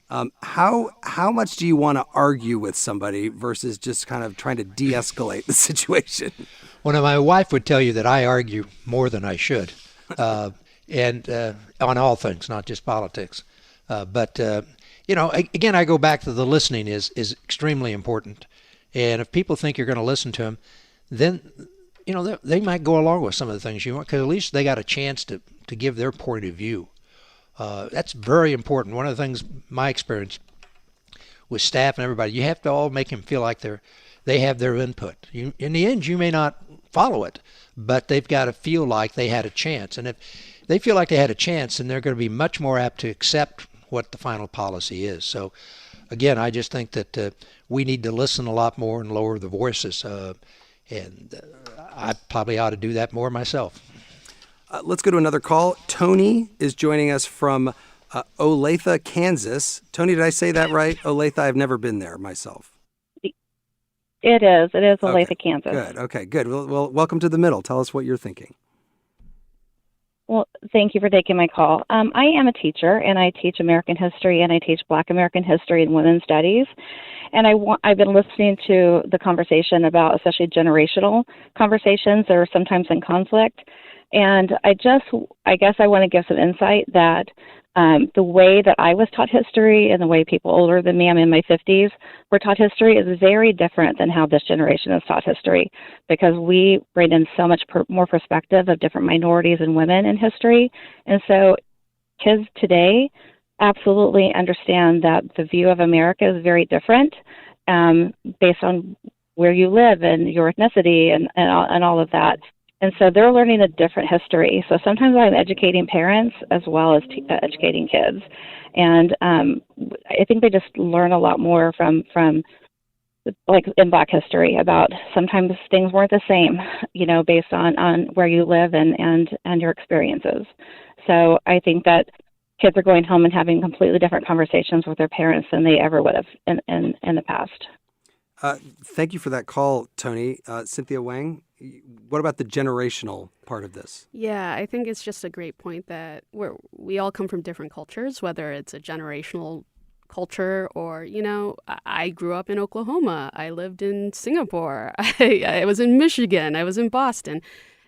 how much do you want to argue with somebody versus just kind of trying to de-escalate the situation? Well, my wife would tell you that I argue more than I should, and on all things, not just politics. But again, I go back to the listening is extremely important. And if people think you're going to listen to them, then they might go along with some of the things you want, because at least they got a chance to give their point of view. That's very important. One of the things, my experience with staff and everybody, you have to all make them feel like they have their input. In the end, you may not follow it, but they've got to feel like they had a chance. And if they feel like they had a chance, then they're going to be much more apt to accept what the final policy is. So, again, I just think that we need to listen a lot more and lower the voices. And I probably ought to do that more myself. Let's go to another call. Tony is joining us from Olathe, Kansas. Tony, did I say that right? Olathe, I've never been there myself. It is Olathe, okay. Kansas. Good. Okay, good. Well, welcome to The Middle. Tell us what you're thinking. Well, thank you for taking my call. I am a teacher, and I teach American history, and I teach Black American history and women's studies. And I've been listening to the conversation about especially generational conversations that are sometimes in conflict. And I guess I want to give some insight that The way that I was taught history and the way people older than me, I'm in my 50s, were taught history is very different than how this generation is taught history, because we bring in so much more perspective of different minorities and women in history. And so kids today absolutely understand that the view of America is very different based on where you live and your ethnicity and all of that. And so they're learning a different history. So sometimes I'm educating parents as well as educating kids. And I think they just learn a lot more from like in Black history about sometimes things weren't the same, based on where you live and your experiences. So I think that kids are going home and having completely different conversations with their parents than they ever would have in the past. Thank you for that call, Tony. Cynthia Wang, what about the generational part of this? Yeah, I think it's just a great point that we all come from different cultures, whether it's a generational culture or, I grew up in Oklahoma. I lived in Singapore. I was in Michigan. I was in Boston.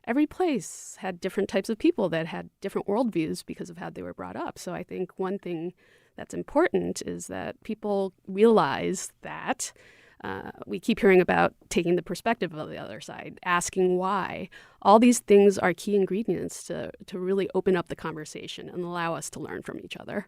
Every place had different types of people that had different worldviews because of how they were brought up. So I think one thing that's important is that people realize that we keep hearing about taking the perspective of the other side, asking why. All these things are key ingredients to really open up the conversation and allow us to learn from each other.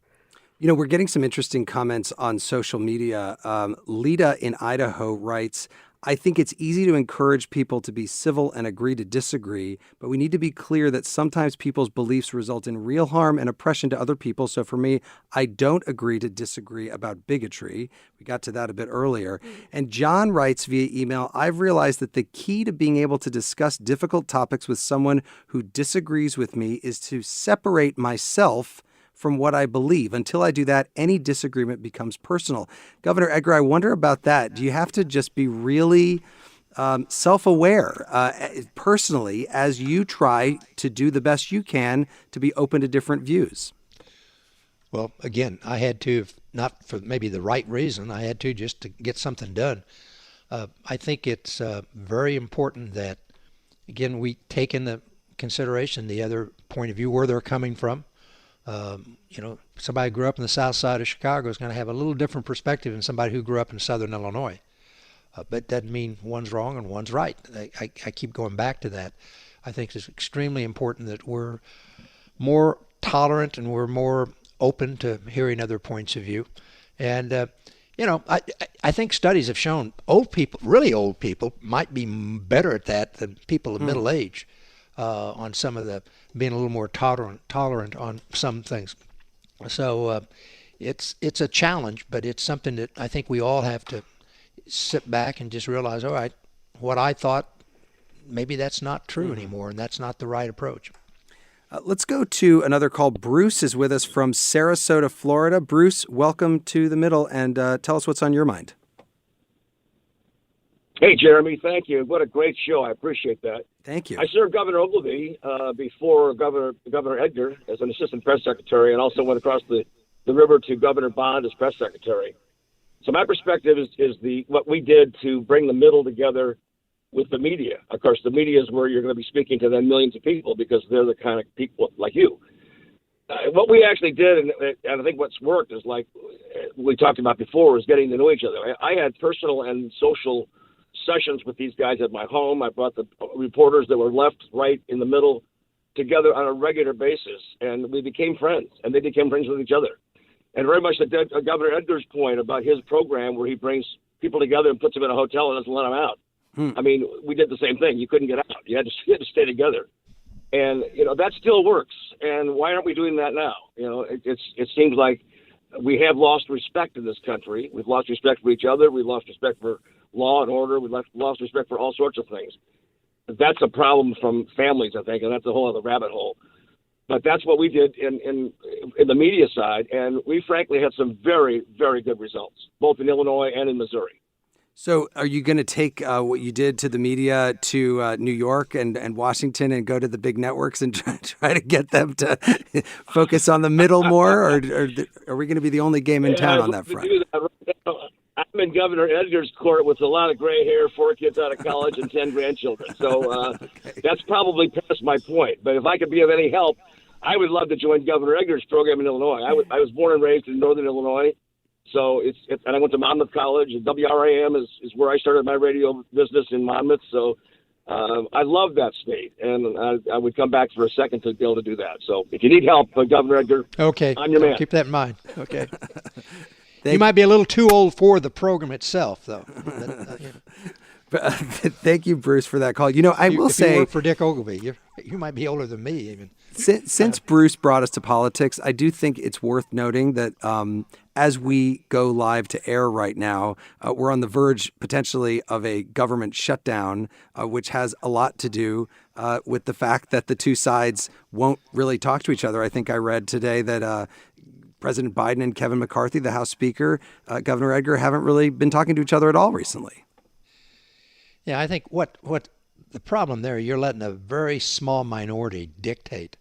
We're getting some interesting comments on social media. Lita in Idaho writes, I think it's easy to encourage people to be civil and agree to disagree, but we need to be clear that sometimes people's beliefs result in real harm and oppression to other people. So for me, I don't agree to disagree about bigotry. We got to that a bit earlier. And John writes via email, I've realized that the key to being able to discuss difficult topics with someone who disagrees with me is to separate myself from what I believe. Until I do that, any disagreement becomes personal. Governor Edgar, I wonder about that. Do you have to just be really self-aware personally as you try to do the best you can to be open to different views? Well, again, I had to, not for maybe the right reason, I had to just to get something done. I think it's very important that, again, we take into consideration the other point of view, where they're coming from. Somebody who grew up in the south side of Chicago is going to have a little different perspective than somebody who grew up in southern Illinois. But that doesn't mean one's wrong and one's right. I keep going back to that. I think it's extremely important that we're more tolerant and we're more open to hearing other points of view. And, I think studies have shown really old people might be better at that than people of middle age. On some of the being a little more tolerant on some things. So it's a challenge, but it's something that I think we all have to sit back and just realize, all right, what I thought, maybe that's not true anymore, and that's not the right approach. Let's go to another call. Bruce is with us from Sarasota, Florida. Bruce, welcome to The Middle, and tell us what's on your mind. Hey, Jeremy, thank you. What a great show. I appreciate that. Thank you. I served Governor Ogilvie before Governor Edgar as an assistant press secretary, and also went across the river to Governor Bond as press secretary. So my perspective is what we did to bring the middle together with the media. Of course, the media is where you're going to be speaking to then millions of people because they're the kind of people like you. What we actually did, and I think what's worked is like we talked about before, is getting to know each other. I had personal and social sessions with these guys at my home. I brought the reporters that were left, right, in the middle together on a regular basis, and we became friends, and they became friends with each other. And very much to Governor Edgar's point about his program where he brings people together and puts them in a hotel and doesn't let them out. I mean, we did the same thing. You couldn't get out. You had to stay together. And, that still works. And why aren't we doing that now? It seems like we have lost respect in this country. We've lost respect for each other. We've lost respect for law and order. We've lost respect for all sorts of things. That's a problem from families, I think, and that's a whole other rabbit hole. But that's what we did in the media side, and we frankly had some very, very good results, both in Illinois and in Missouri. So are you going to take what you did to the media to New York and Washington and go to the big networks and try to get them to focus on the middle more, or are we going to be the only game in town on that front? I'm in Governor Edgar's court with a lot of gray hair, 4 kids out of college, and 10 grandchildren. So that's probably past my point. But if I could be of any help, I would love to join Governor Edgar's program in Illinois. I was born and raised in Northern Illinois, so and I went to Monmouth College. And WRAM is where I started my radio business in Monmouth. So I love that state, and I would come back for a second to be able to do that. So if you need help, Governor Edgar, okay, I'm your man. Keep that in mind. Okay. You might be a little too old for the program itself, though. Thank you, Bruce, for that call. I will say, if you work for Dick Ogilvy, you might be older than me even. Since Bruce brought us to politics, I do think it's worth noting that as we go live to air right now, we're on the verge potentially of a government shutdown, which has a lot to do with the fact that the two sides won't really talk to each other. I think I read today that President Biden and Kevin McCarthy, the House Speaker, Governor Edgar, haven't really been talking to each other at all recently. Yeah, I think what the problem there, you're letting a very small minority dictate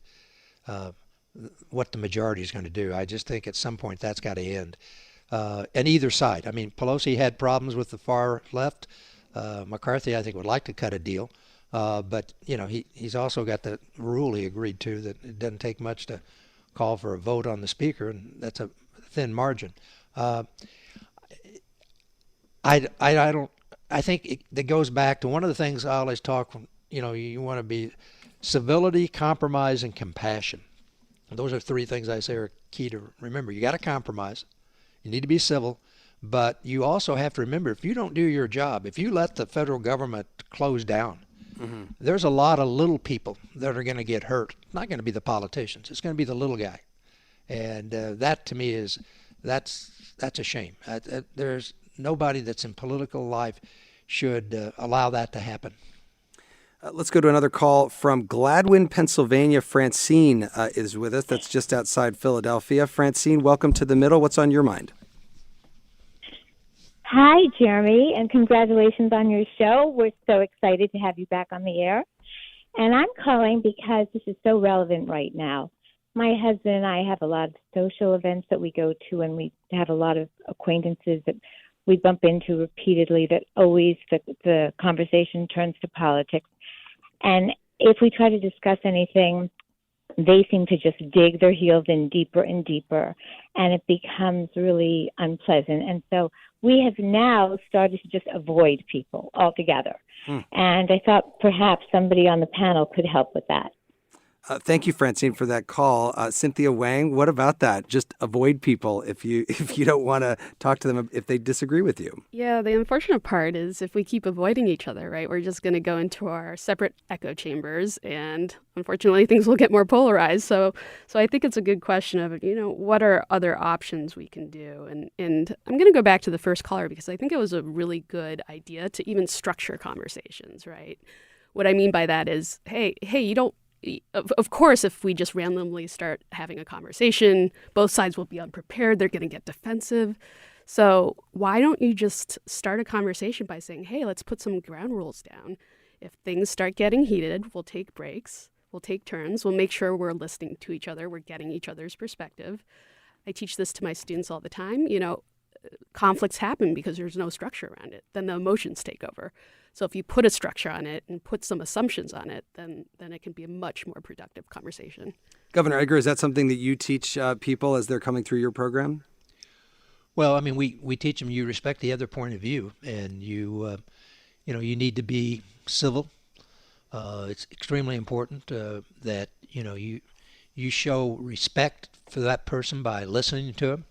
what the majority is going to do. I just think at some point that's got to end. And either side. I mean, Pelosi had problems with the far left. McCarthy, I think, would like to cut a deal. But, he's also got the rule he agreed to that it doesn't take much to call for a vote on the speaker, and that's a thin margin. I think that goes back to one of the things I always talk, you want to be civility, compromise, and compassion. And those are three things I say are key to remember. You got to compromise. You need to be civil, but you also have to remember, if you don't do your job, if you let the federal government close down, there's a lot of little people that are going to get hurt. It's not going to be the politicians. It's going to be the little guy. And that to me that's a shame. There's nobody that's in political life should allow that to happen. Let's go to another call from Gladwin, Pennsylvania. Francine is with us. That's just outside Philadelphia. Francine, welcome to The Middle. What's on your mind? Hi, Jeremy, and congratulations on your show. We're so excited to have you back on the air. And I'm calling because this is so relevant right now. My husband and I have a lot of social events that we go to, and we have a lot of acquaintances that we bump into repeatedly that always the conversation turns to politics. And if we try to discuss anything, they seem to just dig their heels in deeper and deeper, and it becomes really unpleasant. And so we have now started to just avoid people altogether. And I thought perhaps somebody on the panel could help with that. Thank you, Francine, for that call. Cynthia Wang, what about that? Just avoid people if you don't want to talk to them if they disagree with you. Yeah, the unfortunate part is if we keep avoiding each other, right, we're just going to go into our separate echo chambers, and unfortunately things will get more polarized. So I think it's a good question of, what are other options we can do? And I'm going to go back to the first caller because I think it was a really good idea to even structure conversations, right? What I mean by that is, hey, you don't, of course, if we just randomly start having a conversation, both sides will be unprepared. They're going to get defensive. So why don't you just start a conversation by saying, hey, let's put some ground rules down. If things start getting heated, we'll take breaks. We'll take turns. We'll make sure we're listening to each other. We're getting each other's perspective. I teach this to my students all the time. Conflicts happen because there's no structure around it. Then the emotions take over. So if you put a structure on it and put some assumptions on it, then it can be a much more productive conversation. Governor Edgar, is that something that you teach people as they're coming through your program? Well, I mean, we teach them you respect the other point of view, and you need to be civil. It's extremely important that you show respect for that person by listening to them,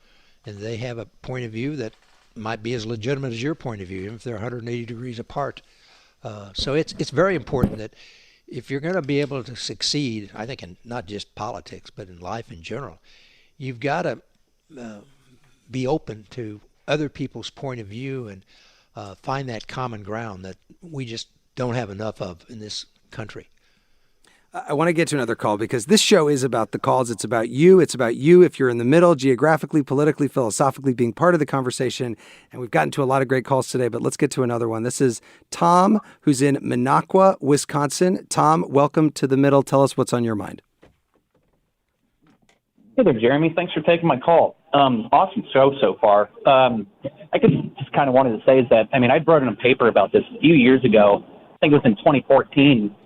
and they have a point of view that might be as legitimate as your point of view, even if they're 180 degrees apart. So it's very important that if you're going to be able to succeed, I think in not just politics, but in life in general, you've got to be open to other people's point of view and find that common ground that we just don't have enough of in this country. I want to get to another call because this show is about the calls. It's about you. It's about you if you're in the middle, geographically, politically, philosophically, being part of the conversation. And we've gotten to a lot of great calls today, but let's get to another one. This is Tom, who's in Minocqua, Wisconsin. Tom, welcome to The Middle. Tell us what's on your mind. Hey there, Jeremy. Thanks for taking my call. Awesome show so far. I just kind of wanted to say is that, I wrote in a paper about this a few years ago. I think it was in 2014.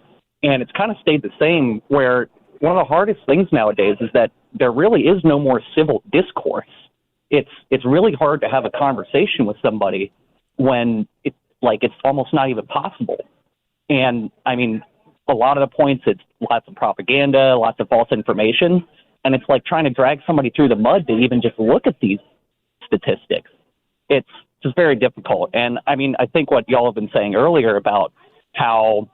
And it's kind of stayed the same where one of the hardest things nowadays is that there really is no more civil discourse. It's really hard to have a conversation with somebody when it's almost not even possible. And I mean, a lot of the points, it's lots of propaganda, lots of false information, and it's like trying to drag somebody through the mud to even just look at these statistics. It's just very difficult. And I mean, I think what y'all have been saying earlier about how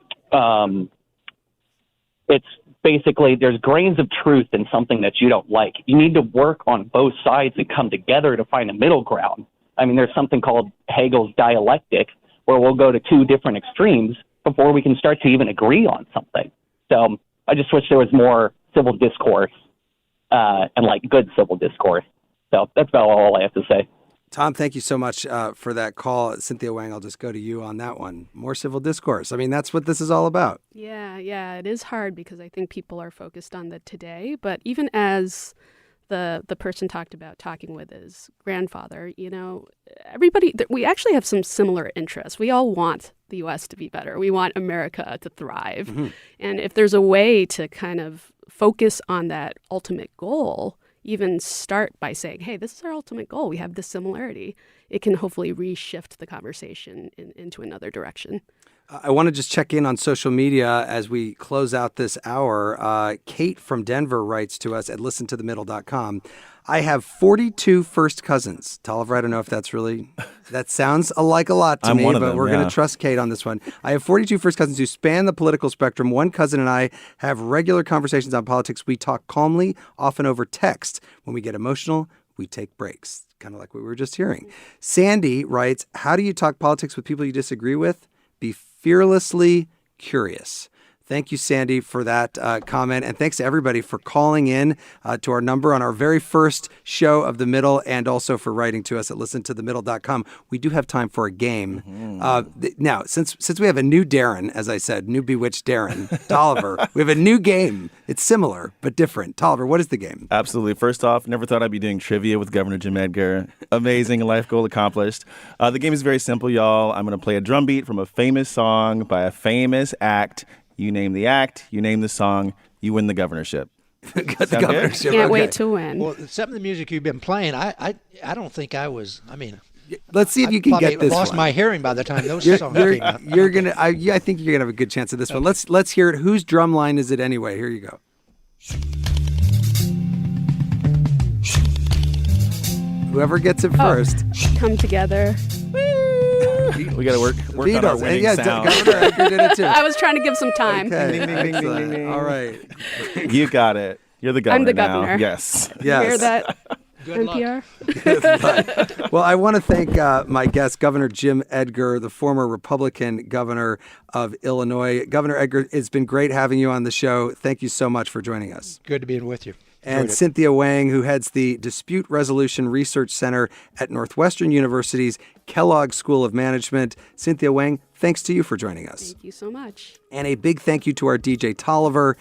it's basically there's grains of truth in something that you don't like. You need to work on both sides and come together to find a middle ground. I mean, there's something called Hegel's dialectic, where we'll go to two different extremes before we can start to even agree on something. So I just wish there was more civil discourse and good civil discourse. So that's about all I have to say. Tom, thank you so much for that call. Cynthia Wang, I'll just go to you on that one. More civil discourse. I mean, that's what this is all about. Yeah, it is hard because I think people are focused on the today. But even as the person talked about talking with his grandfather, everybody, we actually have some similar interests. We all want the U.S. to be better. We want America to thrive. Mm-hmm. And if there's a way to kind of focus on that ultimate goal, even start by saying, hey, this is our ultimate goal. We have this similarity. It can hopefully reshift the conversation into another direction. I want to just check in on social media as we close out this hour. Kate from Denver writes to us at listentothemiddle.com. I have 42 first cousins. Tolliver, I don't know if that sounds like a lot to me, but we're going to trust Kate on this one. I have 42 first cousins who span the political spectrum. One cousin and I have regular conversations on politics. We talk calmly, often over text. When we get emotional, we take breaks, kind of like what we were just hearing. Sandy writes, how do you talk politics with people you disagree with? Be fearlessly curious. Thank you, Sandy, for that comment. And thanks to everybody for calling in to our number on our very first show of The Middle, and also for writing to us at listentothemiddle.com. We do have time for a game. Mm-hmm. Now, since we have a new Darren, as I said, new bewitched Darren, Tolliver, we have a new game. It's similar, but different. Tolliver, what is the game? Absolutely. First off, never thought I'd be doing trivia with Governor Jim Edgar. Amazing life goal accomplished. The game is very simple, y'all. I'm going to play a drum beat from a famous song by a famous act. You name the act, you name the song, you win the governorship. Can't wait to win. Well, some of the music you've been playing, I don't think I was. I mean, let's see if you can get this. Lost my hearing by the time those songs came out. I think you're gonna have a good chance at this one. Let's hear it. Whose drum line is it anyway? Here you go. Whoever gets it first. Come together. We got to work on our winning sound. Governor Edgar did it too. I was trying to give some time. Okay. Ding, ding, ding, ding. All right. You got it. You're the governor. I'm the governor. Now. Yes. You hear that? Good NPR. Luck. Well, I want to thank my guest, Governor Jim Edgar, the former Republican governor of Illinois. Governor Edgar, it's been great having you on the show. Thank you so much for joining us. Good to be with you. And Cynthia Wang, who heads the Dispute Resolution Research Center at Northwestern University's Kellogg School of Management. Cynthia Wang, thanks to you for joining us. Thank you so much. And a big thank you to our DJ Tolliver.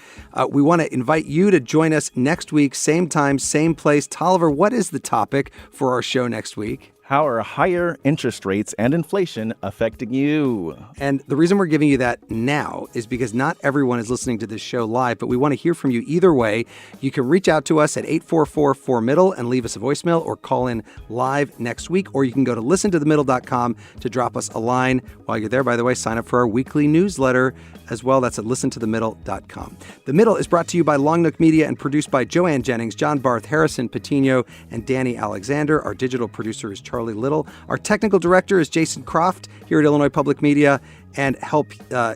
We want to invite you to join us next week, same time, same place. Tolliver, what is the topic for our show next week? How are higher interest rates and inflation affecting you? And the reason we're giving you that now is because not everyone is listening to this show live, but we want to hear from you either way. You can reach out to us at 844-4MIDDLE and leave us a voicemail or call in live next week, or you can go to listentothemiddle.com to drop us a line. While you're there, by the way, sign up for our weekly newsletter as well. That's at listentothemiddle.com. The Middle is brought to you by Long Nook Media and produced by Joanne Jennings, John Barth, Harrison Patino, and Danny Alexander. Our digital producer is Charlie Little. Our technical director is Jason Croft here at Illinois Public Media. And help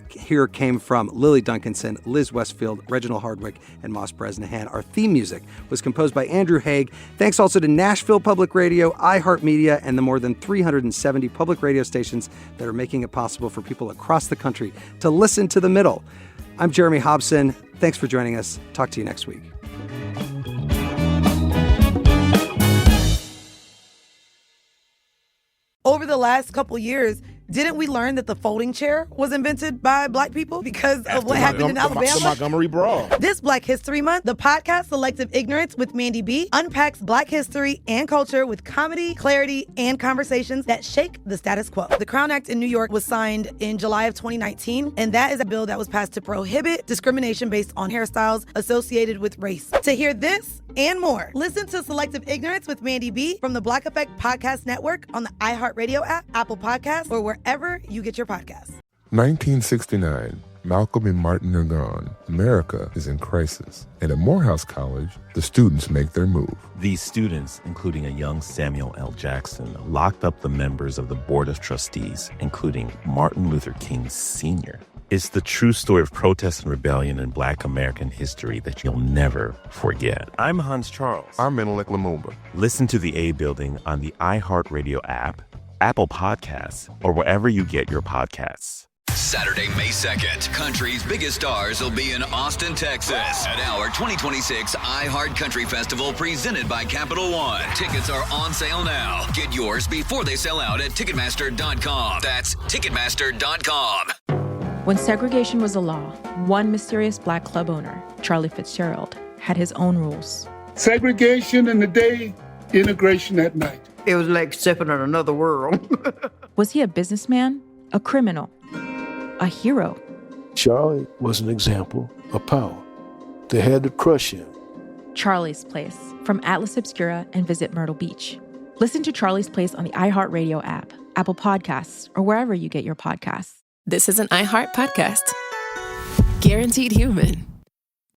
here came from Lily Duncanson, Liz Westfield, Reginald Hardwick, and Moss Bresnahan. Our theme music was composed by Andrew Haig. Thanks also to Nashville Public Radio, iHeartMedia, and the more than 370 public radio stations that are making it possible for people across the country to listen to The Middle. I'm Jeremy Hobson. Thanks for joining us. Talk to you next week. Over the last couple years, Didn't we learn that the folding chair was invented by Black people because of what happened in Alabama? The Montgomery Brawl. This Black History Month, the podcast Selective Ignorance with Mandy B unpacks Black history and culture with comedy, clarity, and conversations that shake the status quo. The Crown Act in New York was signed in July of 2019, and that is a bill that was passed to prohibit discrimination based on hairstyles associated with race. To hear this and more, listen to Selective Ignorance with Mandy B from the Black Effect Podcast Network on the iHeartRadio app, Apple Podcasts, or wherever you get your podcasts. 1969. Malcolm and Martin are gone. America is in crisis. And at Morehouse College, the students make their move. These students, including a young Samuel L. Jackson, locked up the members of the Board of Trustees, including Martin Luther King Sr. It's the true story of protest and rebellion in Black American history that you'll never forget. I'm Hans Charles. I'm Menelik Lumumba. Listen to The A Building on the iHeartRadio app, Apple Podcasts, or wherever you get your podcasts. Saturday, May 2nd, country's biggest stars will be in Austin, Texas at our 2026 iHeart Country Festival presented by Capital One. Tickets are on sale now. Get yours before they sell out at Ticketmaster.com. That's Ticketmaster.com. When segregation was a law, one mysterious Black club owner, Charlie Fitzgerald, had his own rules. Segregation in the day, integration at night. It was like stepping in another world. Was he a businessman, a criminal, a hero? Charlie was an example of power. They had to crush him. Charlie's Place, from Atlas Obscura and Visit Myrtle Beach. Listen to Charlie's Place on the iHeartRadio app, Apple Podcasts, or wherever you get your podcasts. This is an iHeart podcast. Guaranteed Human.